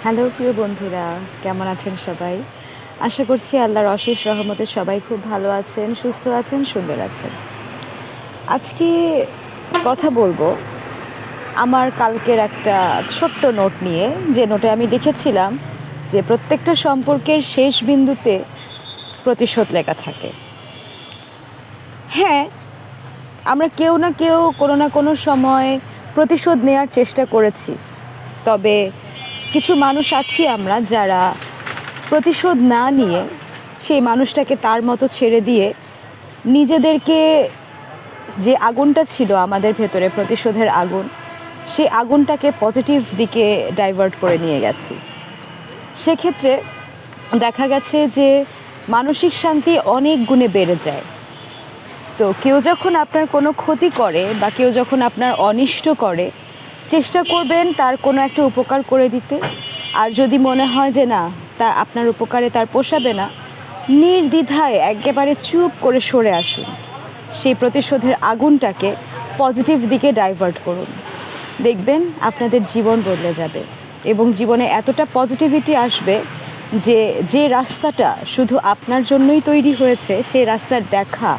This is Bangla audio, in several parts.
হ্যালো প্রিয় বন্ধুরা, কেমন আছেন সবাই? আশা করছি আল্লাহর অশেষ রহমতে সবাই খুব ভালো আছেন, সুস্থ আছেন, সুন্দর আছেন। আজকে কথা বলবো আমার কালকের একটা ছোট্ট নোট নিয়ে, যে নোটে আমি লিখেছিলাম যে প্রত্যেকটা সম্পর্কের শেষ বিন্দুতে প্রতিশোধ লেখা থাকে। হ্যাঁ, আমরা কেউ না কেউ কোনো না কোনো সময় প্রতিশোধ নেওয়ার চেষ্টা করেছি। তবে কিছু মানুষ আছি আমরা যারা প্রতিশোধ না নিয়ে সেই মানুষটাকে তার মতো ছেড়ে দিয়ে নিজেদেরকে, যে আগুনটা ছিল আমাদের ভেতরে প্রতিশোধের আগুন, সেই আগুনটাকে পজিটিভ দিকে ডাইভার্ট করে নিয়ে গেছি। সেক্ষেত্রে দেখা গেছে যে মানসিক শান্তি অনেক গুণে বেড়ে যায়। তো কেউ যখন আপনার কোনো ক্ষতি করে বা কেউ যখন আপনার অনিষ্ট করে, চেষ্টা করবেন তার কোনো একটা উপকার করে দিতে। আর যদি মনে হয় যে না, তা আপনার উপকারে তার পোষাবে না, নির্দ্বিধায় একেবারে চুপ করে সরে আসুন। সেই প্রতিশোধের আগুনটাকে পজিটিভ দিকে ডাইভার্ট করুন। দেখবেন আপনাদের জীবন বদলে যাবে এবং জীবনে এতটা পজিটিভিটি আসবে যে যে রাস্তাটা শুধু আপনার জন্যই তৈরি হয়েছে, সেই রাস্তার দেখা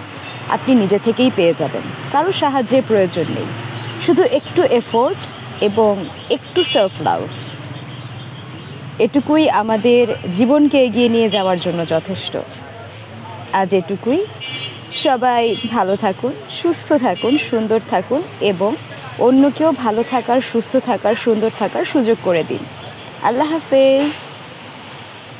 আপনি নিজে থেকেই পেয়ে যাবেন। কারো সাহায্যের প্রয়োজন নেই, শুধু একটু এফোর্ট এবং একটু সেলফ লাভ, এটুকুই আমাদের জীবনকে এগিয়ে নিয়ে যাওয়ার জন্য যথেষ্ট। আজ এটুকুই। সবাই ভালো থাকুন, সুস্থ থাকুন, সুন্দর থাকুন এবং অন্যকেও ভালো থাকার, সুস্থ থাকার, সুন্দর থাকার সুযোগ করে দিন। আল্লাহ হাফেজ।